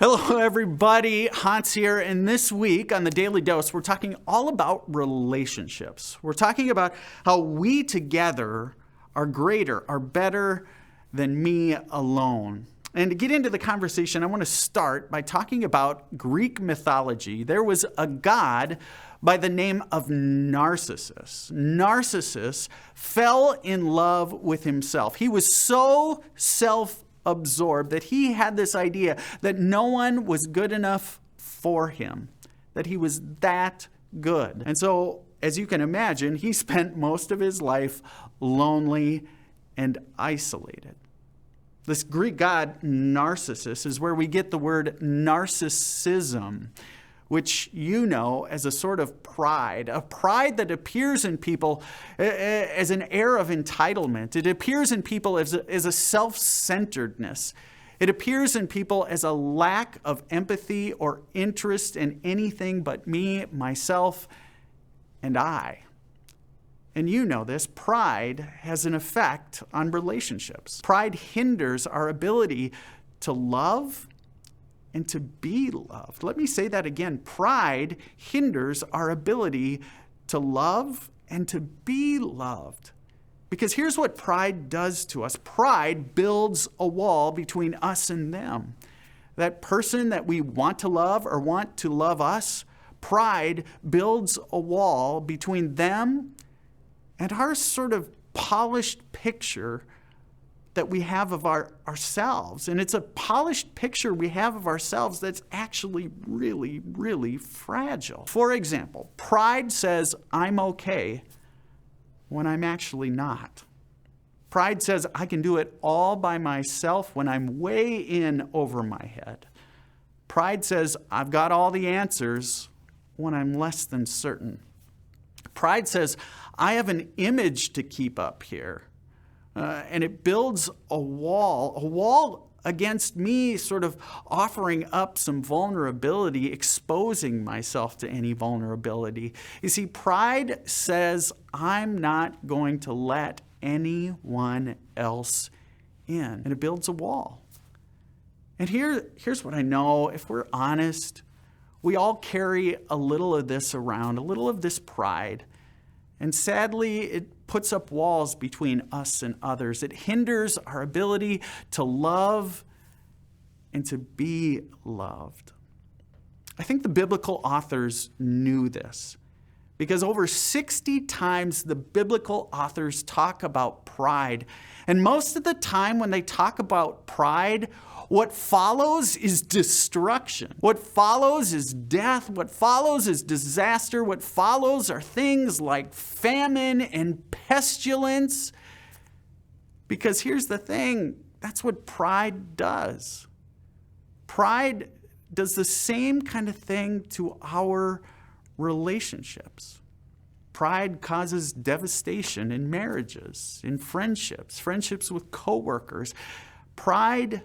Hello, everybody. Hans here. And this week on the Daily Dose, we're talking all about relationships. We're talking about how we together are greater, are better than me alone. And to get into the conversation, I want to start by talking about Greek mythology. There was a god by the name of Narcissus. Narcissus fell in love with himself. He was so self-absorbed that he had this idea that no one was good enough for him, that he was that good. And so, as you can imagine, he spent most of his life lonely and isolated. This Greek god, Narcissus, is where we get the word narcissism, which you know as a sort of pride, a pride that appears in people as an air of entitlement. It appears in people as a self-centeredness. It appears in people as a lack of empathy or interest in anything but me, myself, and I. And you know this, pride has an effect on relationships. Pride hinders our ability to love and to be loved. Let me say that again. Pride hinders our ability to love and to be loved. Because here's what pride does to us. Pride builds a wall between us and them. That person that we want to love or want to love us, pride builds a wall between them and our sort of polished picture that we have of ourselves. And it's a polished picture we have of ourselves that's actually really, really fragile. For example, pride says I'm okay when I'm actually not. Pride says I can do it all by myself when I'm way in over my head. Pride says I've got all the answers when I'm less than certain. Pride says I have an image to keep up here. And it builds a wall against me sort of offering up some vulnerability, exposing myself to any vulnerability. You see, pride says I'm not going to let anyone else in. And it builds a wall. And here's what I know. If we're honest, we all carry a little of this around, a little of this pride. And sadly, it puts up walls between us and others. It hinders our ability to love and to be loved. I think the biblical authors knew this because over 60 times the biblical authors talk about pride. And most of the time when they talk about pride, what follows is destruction. What follows is death. What follows is disaster. What follows are things like famine and pestilence. Because here's the thing, that's what pride does. Pride does the same kind of thing to our relationships. Pride causes devastation in marriages, in friendships with coworkers. Pride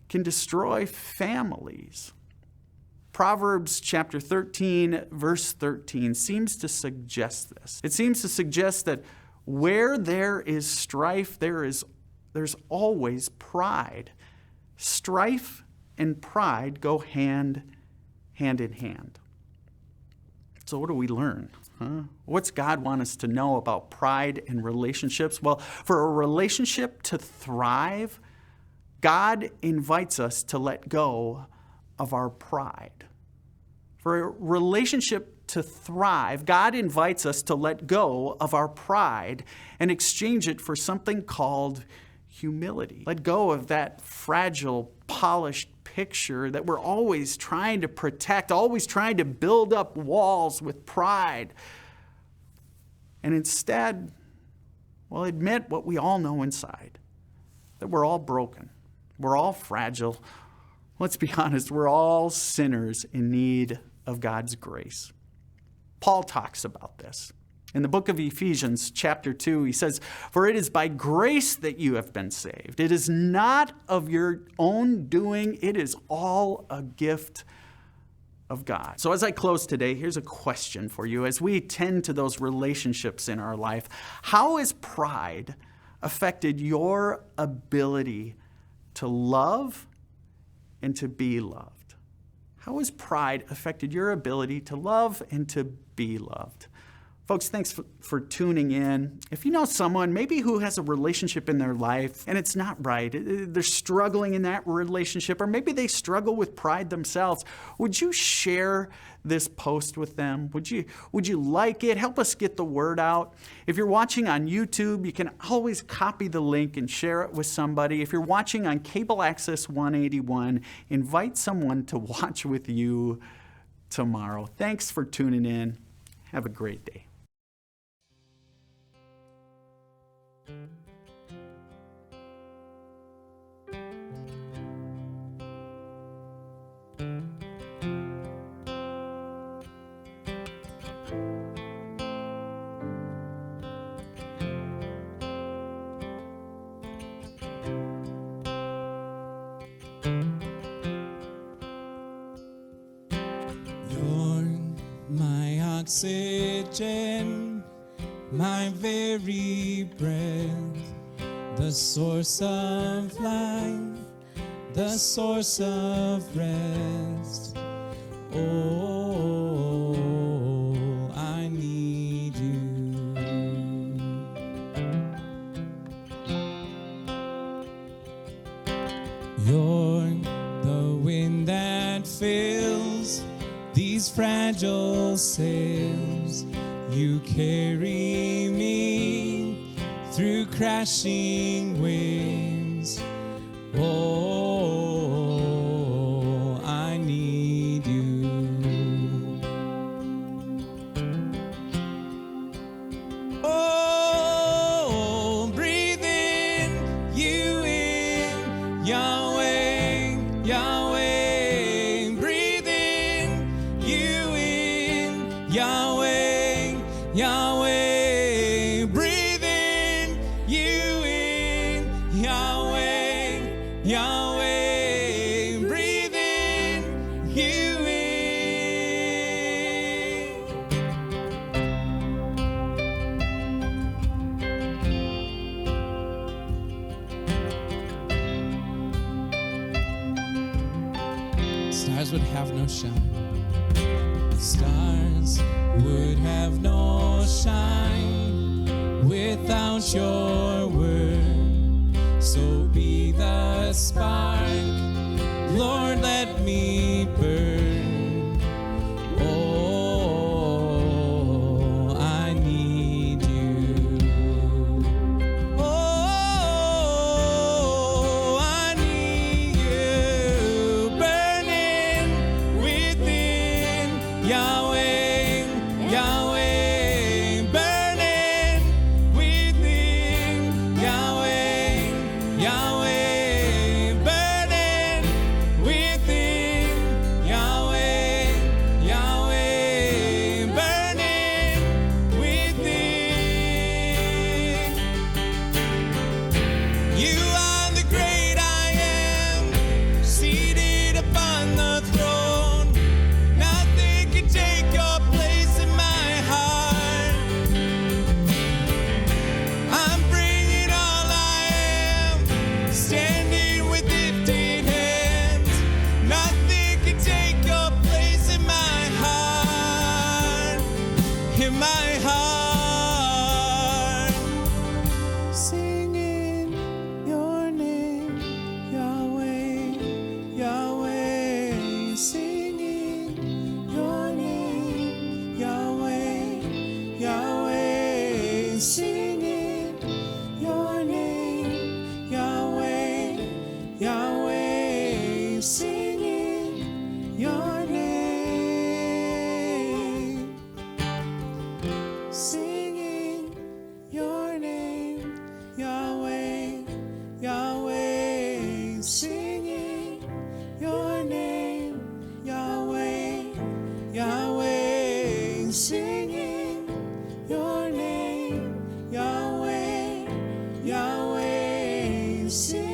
can destroy families. Proverbs chapter 13, verse 13 seems to suggest this. It seems to suggest that where there is strife, there's always pride. Strife and pride go hand in hand. So what do we learn? What's God want us to know about pride and relationships? Well, for a relationship to thrive, God invites us to let go of our pride. For a relationship to thrive, God invites us to let go of our pride and exchange it for something called humility. Let go of that fragile, polished picture that we're always trying to protect, always trying to build up walls with pride. And instead, well, admit what we all know inside, that we're all broken. We're all fragile. Let's be honest, we're all sinners in need of God's grace. Paul talks about this. In the book of Ephesians, chapter 2, he says, "For it is by grace that you have been saved. It is not of your own doing. It is all a gift of God." So as I close today, here's a question for you. As we tend to those relationships in our life, how has pride affected your ability to love and to be loved? How has pride affected your ability to love and to be loved? Folks, thanks for tuning in. If you know someone maybe who has a relationship in their life and it's not right, they're struggling in that relationship, or maybe they struggle with pride themselves, would you share this post with them? Would you like it? Help us get the word out. If you're watching on YouTube, you can always copy the link and share it with somebody. If you're watching on Cable Access 181, invite someone to watch with you tomorrow. Thanks for tuning in. Have a great day. My oxygen, my very breath, the source of life, the source of rest. Oh, I need you. You're the wind that fills these fragile sails. You carry me through crashing waves. Oh, I need you. Oh, breathe in, you in, Yahweh, Yahweh. Breathe in, you in, Yahweh, Yahweh. Breathe in, you in, Yahweh, Yahweh. Breathe in, you in. Stars would have no shine. Stars would have no shine without your word. So be the spark, Lord, let me burn. Oh, I need you. Oh, I need you. Burning within, Yahweh, Yahweh. Burning within, Yahweh, Yahweh. Burning within, Yahweh, Yahweh. Burning within. You are the great I am, seated upon the throne. Nothing can take your place in my heart. I'm bringing all I am, standing with lifted hands. Nothing can take your place in my heart, in my heart. Singing your name, Yahweh, Yahweh. Singing your name, Yahweh, Yahweh. Singing your name, Yahweh, Yahweh. Singing your name. Singing your name, Yahweh, Yahweh. Singing your name, Yahweh, Yahweh. Singing your name, Yahweh, Yahweh. Singing